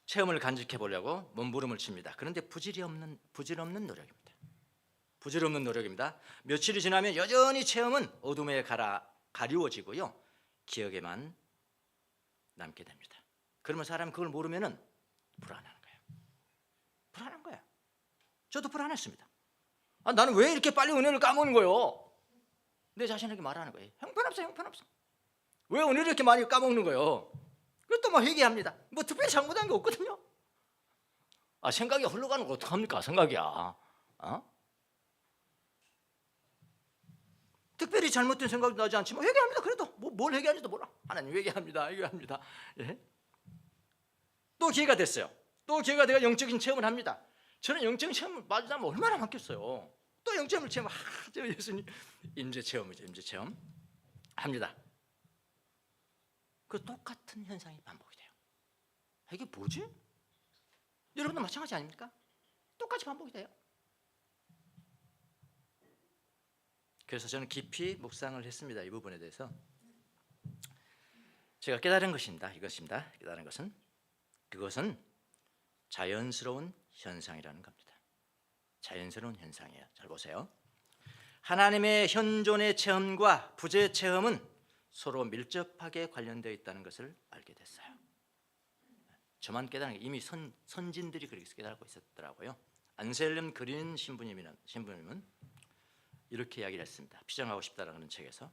체험을 간직해 보려고 몸부림을 칩니다. 그런데 부질없는 노력입니다. 부질없는 노력입니다. 며칠이 지나면 여전히 체험은 어둠에 가리워지고요, 기억에만 남게 됩니다. 그러면 사람이 그걸 모르면은 불안한 거예요. 저도 불안했습니다. 나는 왜 이렇게 빨리 은혜를 까먹는 거예요? 내 자신에게 말하는 거예요. 형편없어. 왜 은혜를 이렇게 많이 까먹는 거예요? 그리고 또 막 회개합니다. 뭐 특별히 잘못한 게 없거든요. 생각이 흘러가는 거 어떡합니까? 생각이야. 특별히 잘못된 생각도 나지 않지만 회개합니다. 그래도 뭘 회개하는지도 몰라. 하나님 회개합니다. 예? 또 기회가 됐어요. 또 기회가 돼가 영적인 체험을 합니다. 저는 영적인 체험을 맞으면 얼마나 많겠어요. 또 영적인 체험, 저 예수님 임재 체험이죠. 임재 체험 합니다. 그 똑같은 현상이 반복이 돼요. 이게 뭐지? 여러분도 마찬가지 아닙니까? 똑같이 반복이 돼요. 그래서 저는 깊이 묵상을 했습니다. 이 부분에 대해서 제가 깨달은 것입니다. 이것입니다. 깨달은 것은, 그것은 자연스러운 현상이라는 겁니다. 자연스러운 현상이에요. 잘 보세요. 하나님의 현존의 체험과 부재 체험은 서로 밀접하게 관련되어 있다는 것을 알게 됐어요. 저만 깨달은 게 이미 선진들이 그렇게 깨달고 있었더라고요. 안셀름 그린 신부님은 이렇게 이야기를 했습니다. 피정하고 싶다라는 책에서,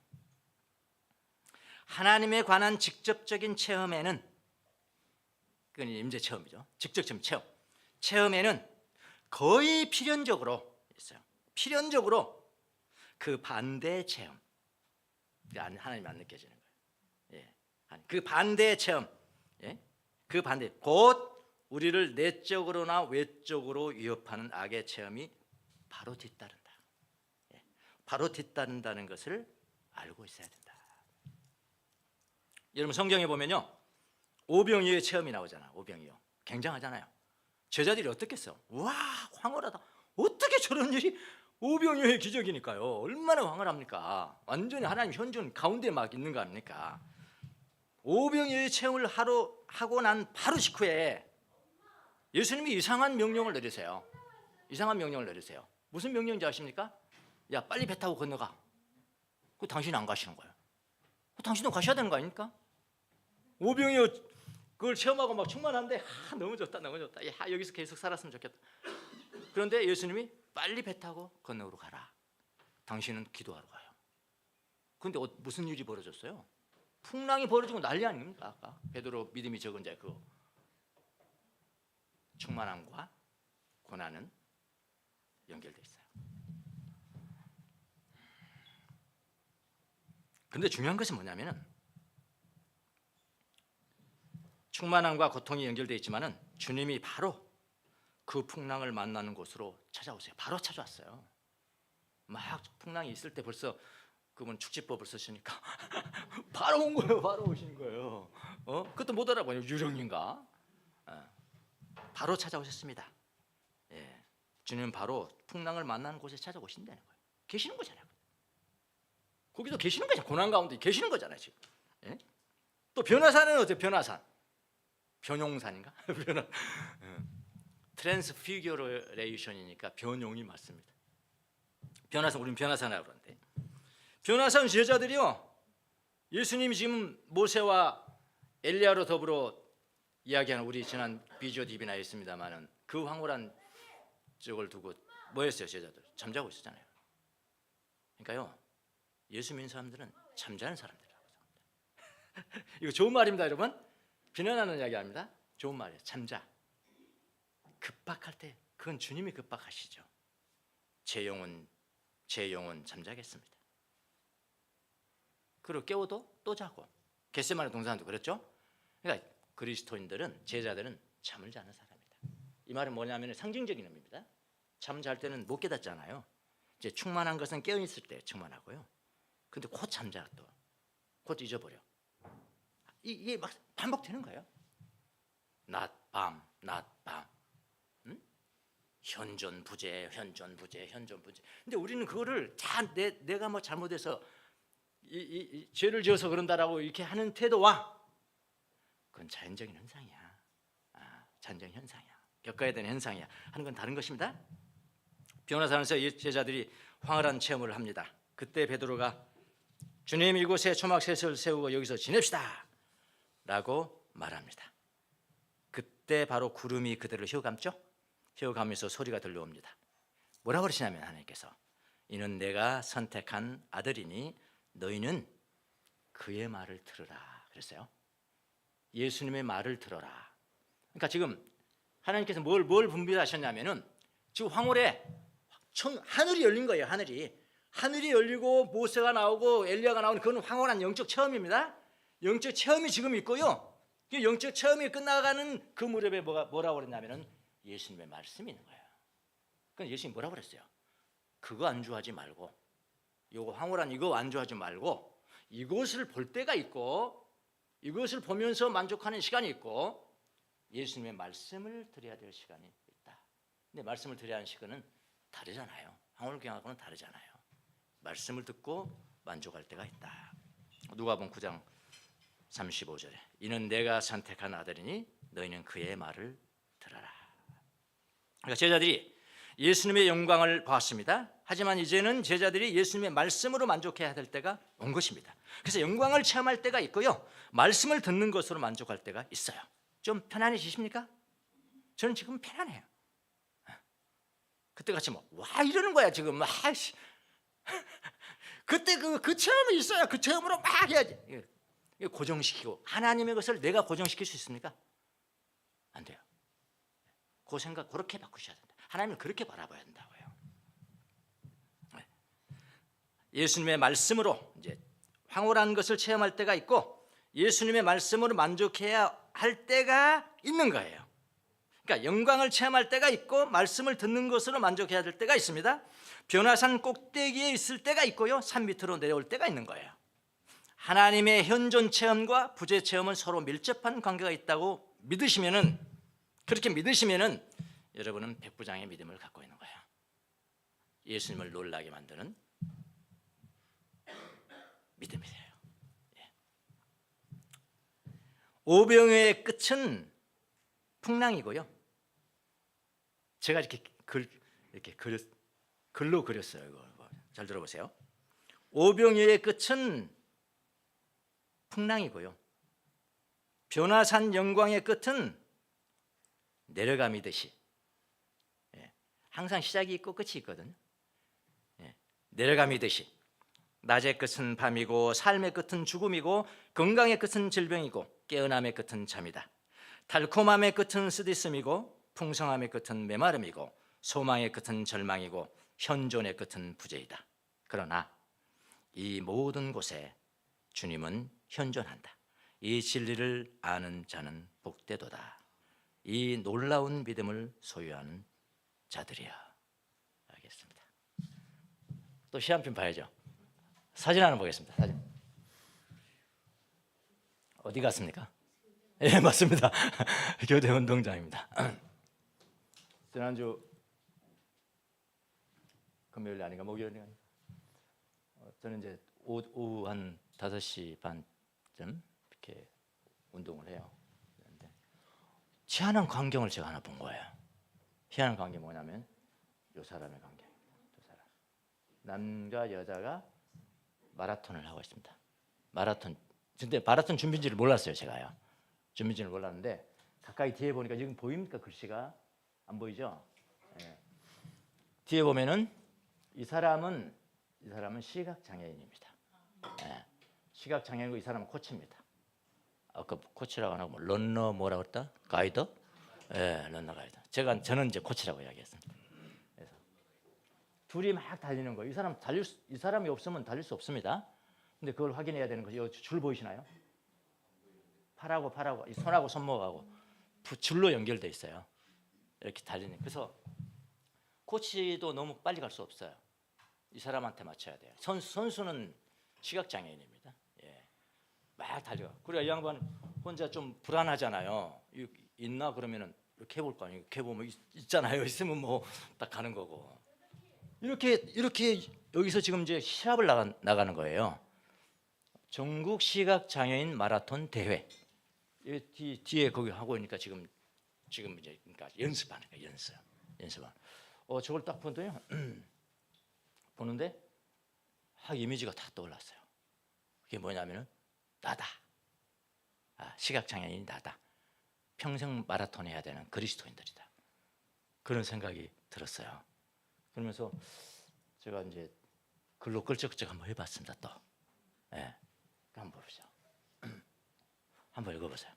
하나님에 관한 직접적인 체험에는, 그건 임재 체험이죠. 직접적인 체험에는 거의 필연적으로 있어요. 필연적으로 그 반대의 체험, 하나님이 안 느껴지는 거예요. 예. 그 반대의 체험, 예? 그 반대, 곧 우리를 내적으로나 외적으로 위협하는 악의 체험이 바로 뒤따른다. 예. 바로 뒤따른다는 것을 알고 있어야 된다. 여러분 성경에 보면요, 오병이어의 체험이 나오잖아. 오병이어 굉장하잖아요. 제자들이 어떻겠어? 와, 황홀하다. 어떻게 저런 일이, 오병이어의 기적이니까요. 얼마나 황홀합니까? 완전히 하나님 현존 가운데 막 있는 거 아닙니까? 오병이어의 체험을 하고 난 바로 직후에 예수님이 이상한 명령을 내리세요. 이상한 명령을 내리세요. 무슨 명령인지 아십니까? 야, 빨리 배 타고 건너가. 그 당신이 안 가시는 거예요. 당신도 가셔야 되는 거 아닙니까? 오병이어 그걸 체험하고 막 충만한데, 너무 좋다, 너무 좋다. 야, 여기서 계속 살았으면 좋겠다. 그런데 예수님이 빨리 배 타고 건너로 가라. 당신은 기도하러 가요. 그런데 무슨 일이 벌어졌어요? 풍랑이 벌어지고 난리 아닙니까? 아까 베드로 믿음이 적은 자, 그 충만함과 고난은 연결돼 있어요. 그런데 중요한 것은 뭐냐면은, 충만함과 고통이 연결되어 있지만은 주님이 바로 그 풍랑을 만나는 곳으로 찾아오세요. 바로 찾아왔어요. 막 풍랑이 있을 때 벌써 그분 축지법을 쓰시니까 바로 온 거예요. 바로 오신 거예요. 그것도 못 알아봐요. 유령인가? 바로 찾아오셨습니다. 예. 주님은 바로 풍랑을 만나는 곳에 찾아오신다는 거예요. 계시는 거잖아요. 거기도 계시는 거잖아요. 고난 가운데 계시는 거잖아요, 지금. 예? 또 변화산은 어때요? 변화산. 변용산인가? 트랜스피규레이션이니까 변용이 맞습니다. 변화산, 우리는 변화산이라고 그러는데, 변화산 제자들이요, 예수님이 지금 모세와 엘리야로 더불어 이야기하는, 우리 지난 비디오 DV나 있습니다만은 그 황홀한 쪽을 두고 뭐 했어요? 제자들 잠자고 있었잖아요. 그러니까요, 예수 믿는 사람들은 잠자는 사람들이라고 생각합니다. 이거 좋은 말입니다, 여러분. 비난하는 이야기 아닙니다. 좋은 말이에요. 잠자. 급박할 때 그건 주님이 급박하시죠. 제 영혼 잠자겠습니다. 그리고 깨워도 또 자고. 겟세마네 동산도 그랬죠. 그러니까 그리스도인들은, 제자들은 잠을 자는 사람이다. 이 말은 뭐냐면 상징적인 의미입니다. 잠 잘 때는 못 깨닫잖아요. 이제 충만한 것은 깨어 있을 때 충만하고요. 근데 곧 잠자, 또 곧 잊어버려. 이게 막 반복되는 거예요. 낮, 밤, 낮, 밤. 현존부재. 근데 우리는 그거를 다 내가 뭐 잘못해서 이 죄를 지어서 그런다라고 이렇게 하는 태도와, 그건 자연적인 현상이야. 자연적인 현상이야. 겪어야 되는 현상이야. 하는 건 다른 것입니다. 변화산에서 제자들이 황홀한 체험을 합니다. 그때 베드로가 주님, 이곳에 초막셋을 세우고 여기서 지냅시다 라고 말합니다. 그때 바로 구름이 그들을 휘어감죠. 휘어가면서 소리가 들려옵니다. 뭐라고 그러시냐면, 하나님께서 이는 내가 선택한 아들이니 너희는 그의 말을 들으라 그랬어요. 예수님의 말을 들어라. 그러니까 지금 하나님께서 뭘 분별하셨냐면은, 지금 황홀에 하늘이 열린 거예요. 하늘이 열리고 모세가 나오고 엘리야가 나오는, 그건 황홀한 영적 체험입니다. 영적 체험이 지금 있고요. 영적 체험이 끝나가는 그 무렵에 뭐라고 그랬냐면은 예수님의 말씀이 있는 거예요. 그러니까 예수님이 뭐라고 그랬어요? 그거 안주하지 말고, 이거 황홀한 이거 안주하지 말고, 이것을 볼 때가 있고, 이것을 보면서 만족하는 시간이 있고, 예수님의 말씀을 드려야 될 시간이 있다. 근데 말씀을 드려야 하는 시간은 다르잖아요. 황홀경하고는 다르잖아요. 말씀을 듣고 만족할 때가 있다. 누가복음 9장 35절에 이는 내가 선택한 아들이니 너희는 그의 말을 들어라. 그러니까 제자들이 예수님의 영광을 보았습니다. 하지만 이제는 제자들이 예수님의 말씀으로 만족해야 될 때가 온 것입니다. 그래서 영광을 체험할 때가 있고요, 말씀을 듣는 것으로 만족할 때가 있어요. 좀 편안해지십니까? 저는 지금 편안해요. 그때 같이 와 이러는 거야 지금. 그때 그 체험이 있어야 그 체험으로 막 해야지. 고정시키고 하나님의 것을 내가 고정시킬 수 있습니까? 안 돼요. 그 생각 그렇게 바꾸셔야 된다. 하나님을 그렇게 바라봐야 된다고요. 예수님의 말씀으로 이제 황홀한 것을 체험할 때가 있고 예수님의 말씀으로 만족해야 할 때가 있는 거예요. 그러니까 영광을 체험할 때가 있고 말씀을 듣는 것으로 만족해야 될 때가 있습니다. 변화산 꼭대기에 있을 때가 있고요, 산 밑으로 내려올 때가 있는 거예요. 하나님의 현존 체험과 부재 체험은 서로 밀접한 관계가 있다고 믿으시면은, 그렇게 믿으시면은 여러분은 백부장의 믿음을 갖고 있는 거예요. 예수님을 놀라게 만드는 믿음이 돼요. 예. 오병이어의 끝은 풍랑이고요. 제가 이렇게 글로 그렸어요. 이거 잘 들어보세요. 오병이어의 끝은 풍랑이고요. 변화산 영광의 끝은 내려감이듯이, 예. 항상 시작이 있고 끝이 있거든요. 예. 내려감이듯이 낮의 끝은 밤이고 삶의 끝은 죽음이고 건강의 끝은 질병이고 깨어남의 끝은 잠이다. 달콤함의 끝은 쓰디씀이고 풍성함의 끝은 메마름이고 소망의 끝은 절망이고 현존의 끝은 부재이다. 그러나 이 모든 곳에 주님은 현존한다. 이 진리를 아는 자는 복되도다. 이 놀라운 믿음을 소유하는 자들이야. 알겠습니다. 또 시 한 편 봐야죠. 사진 하나 보겠습니다. 사진. 어디 갔습니까? 예, 맞습니다. 교대 운동장입니다. 지난주 금요일 아닌가 목요일인가? 저는 이제 오후 한 5시 반쯤 이렇게 운동을 해요. 그런데 희한한 광경을 제가 하나 본 거예요. 희한한 광경이 뭐냐면 이 사람의 광경입니다. 두 사람. 남과 여자가 마라톤을 하고 있습니다. 마라톤. 근데 마라톤 준비인지를 몰랐어요, 제가요. 준비인지를 몰랐는데 가까이 뒤에 보니까 지금 보입니까? 글씨가 안 보이죠? 예. 뒤에 보면은 이 사람은 시각 장애인입니다. 예. 시각 장애인이고 이 사람은 코치입니다. 아까 코치라고 안 하고 뭐 런너 뭐라고 했다? 가이더? 예, 런너 가이더. 저는 이제 코치라고 이야기했습니다. 그래서 둘이 막 달리는 거예요. 이 사람이 없으면 달릴 수 없습니다. 근데 그걸 확인해야 되는 거죠. 줄 보이시나요? 팔하고 이 손하고 손목하고 줄로 연결돼 있어요. 이렇게 달리는. 그래서 코치도 너무 빨리 갈 수 없어요. 이 사람한테 맞춰야 돼요. 선수는 시각 장애인입니다. 예. 막 달려. 그래 이 양반 혼자 좀 불안하잖아요. 있나 그러면은 이렇게 해볼 거 아니에요. 이렇게 보면 있잖아요. 있으면 뭐 딱 가는 거고. 이렇게 여기서 지금 이제 시합을 나가는 거예요. 전국 시각 장애인 마라톤 대회. 뒤에 거기 하고 있으니까 지금 이제 그러니까 연습하는 거예요. 연습. 저걸 딱 보는데 이미지가 다 떠올랐어요. 그게 뭐냐면은 나다. 시각 장애인이 나다. 평생 마라톤 해야 되는 그리스도인들이다. 그런 생각이 들었어요. 그러면서 제가 이제 글로 끌적끌적 한번 해봤습니다. 또, 예, 한번 보시죠. 한번 읽어보세요.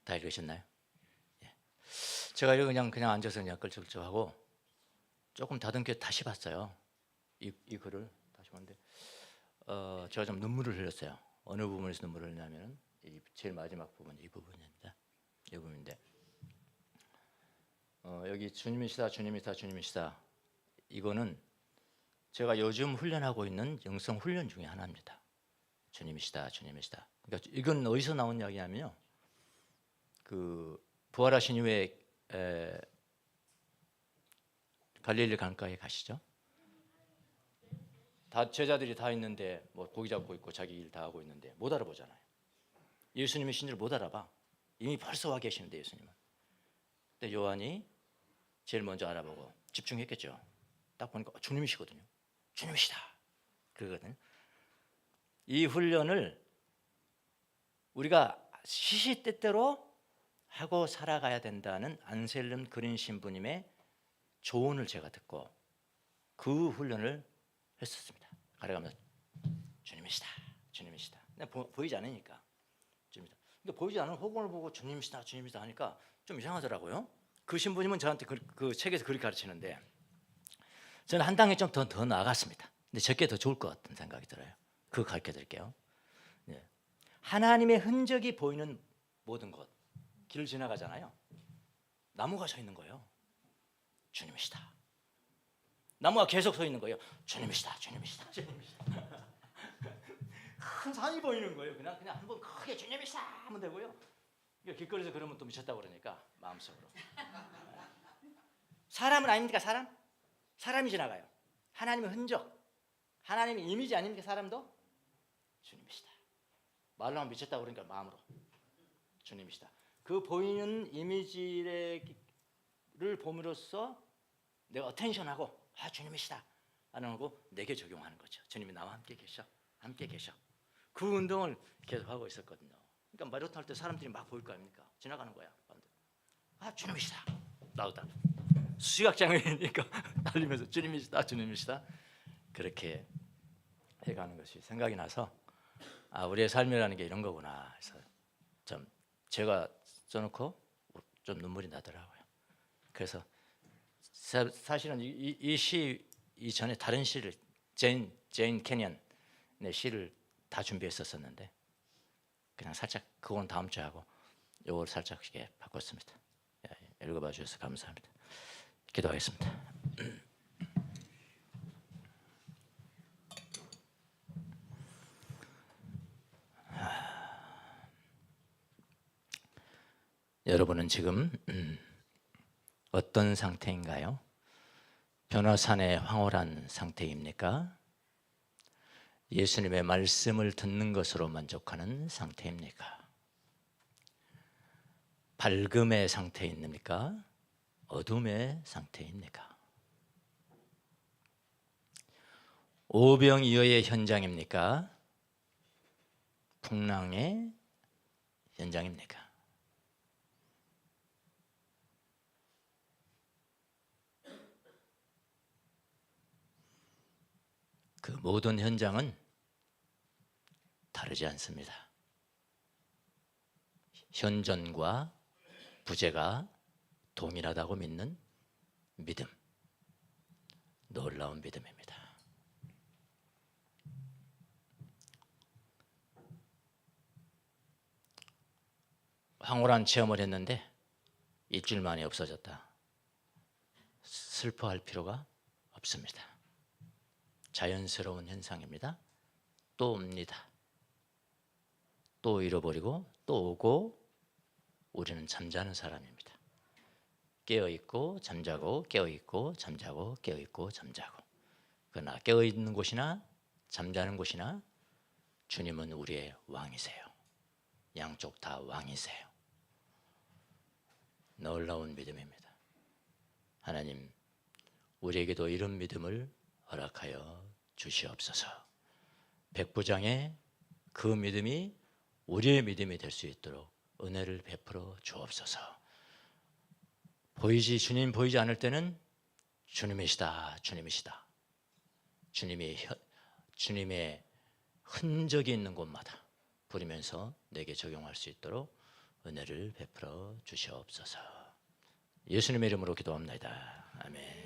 다 읽으셨나요? 예. 제가 이거 그냥 앉아서 그냥 끌적끌적하고 조금 다듬게 다시 봤어요. 이 글을 다시 봤는데 제가 좀 눈물을 흘렸어요. 어느 부분에서 눈물을 흘리냐면 제일 마지막 부분 이 부분입니다. 이 부분인데 여기 주님이시다 이거는 제가 요즘 훈련하고 있는 영성 훈련 중에 하나입니다. 주님이시다, 주님이시다. 그러니까 이건 어디서 나온 이야기냐면요. 그 부활하신 이후에 갈릴리 강가에 가시죠. 다 제자들이 다 있는데 뭐 고기 잡고 있고 자기 일 다 하고 있는데 못 알아보잖아요. 예수님이신 줄 못 알아봐. 이미 벌써 와 계시는데 예수님은. 근데 요한이 제일 먼저 알아보고 집중했겠죠. 딱 보니까 주님이시거든요. 주님이시다. 그러거든요. 이 훈련을 우리가 시시때때로 하고 살아가야 된다는 안셀름 그린 신부님의 조언을 제가 듣고 그 훈련을 했었습니다. 가려가면서 주님이시다, 주님이시다. 보이지 않으니까 주님이시다. 근데 보이지 않은 호공을 보고 주님이시다, 주님이시다 하니까 좀 이상하더라고요. 그 신부님은 저한테 그 책에서 그렇게 가르치는데 저는 한 단계 좀 더 나아갔습니다. 근데 저게 더 좋을 것 같은 생각이 들어요. 그거 가르쳐 드릴게요. 네. 하나님의 흔적이 보이는 모든 곳, 길을 지나가잖아요. 나무가 서 있는 거예요. 주님이시다. 나무가 계속 서 있는 거예요. 주님이시다, 주님이시다, 주님이시다. 큰 산이 보이는 거예요. 그냥 한번 크게 주님이시다 하면 되고요. 길거리에서 그러면 또 미쳤다고 그러니까 마음속으로. 사람은 아닙니까? 사람이 지나가요. 하나님의 흔적, 하나님의 이미지 아닙니까? 사람도 주님이시다. 말로 하면 미쳤다고 그러니까 마음으로 주님이시다. 그 보이는 이미지를 봄으로써 내가 어텐션하고 주님이시다 하는 거고 내게 적용하는 거죠. 주님이 나와 함께 계셔. 그 운동을 계속 하고 있었거든요. 그러니까 마라톤 할 때 사람들이 막 보일 거 아닙니까? 지나가는 거야. 주님이시다. 나오다. 수학장애니까 달리면서 주님이시다, 주님이시다. 그렇게 해가는 것이 생각이 나서 우리의 삶이라는 게 이런 거구나 해서 좀 제가 써놓고 좀 눈물이 나더라고요. 그래서 사실은 이 시 이전에 다른 시를 제인 캐년의 시를 다 준비했었는데 그냥 살짝 그건 다음 주에 하고 이걸 살짝 바꿨습니다. 읽어봐 주셔서 감사합니다. 기도하겠습니다. 여러분은 지금 어떤 상태인가요? 변화산에 황홀한 상태입니까? 예수님의 말씀을 듣는 것으로 만족하는 상태입니까? 밝음의 상태입니까? 어둠의 상태입니까? 오병이어의 현장입니까? 풍랑의 현장입니까? 그 모든 현장은 다르지 않습니다. 현존과 부재가 동일하다고 믿는 믿음, 놀라운 믿음입니다. 황홀한 체험을 했는데 일주일 만에 없어졌다. 슬퍼할 필요가 없습니다. 자연스러운 현상입니다. 또 옵니다. 또 잃어버리고 또 오고 우리는 잠자는 사람입니다. 깨어있고 잠자고 깨어있고 잠자고 깨어있고 잠자고. 그러나 깨어있는 곳이나 잠자는 곳이나 주님은 우리의 왕이세요. 양쪽 다 왕이세요. 놀라운 믿음입니다. 하나님, 우리에게도 이런 믿음을 허락하여 주시옵소서. 백부장의 그 믿음이 우리의 믿음이 될 수 있도록 은혜를 베풀어 주옵소서. 주님 보이지 않을 때는 주님이시다, 주님이시다. 주님의 흔적이 있는 곳마다 부르면서 내게 적용할 수 있도록 은혜를 베풀어 주시옵소서. 예수님의 이름으로 기도합니다. 아멘.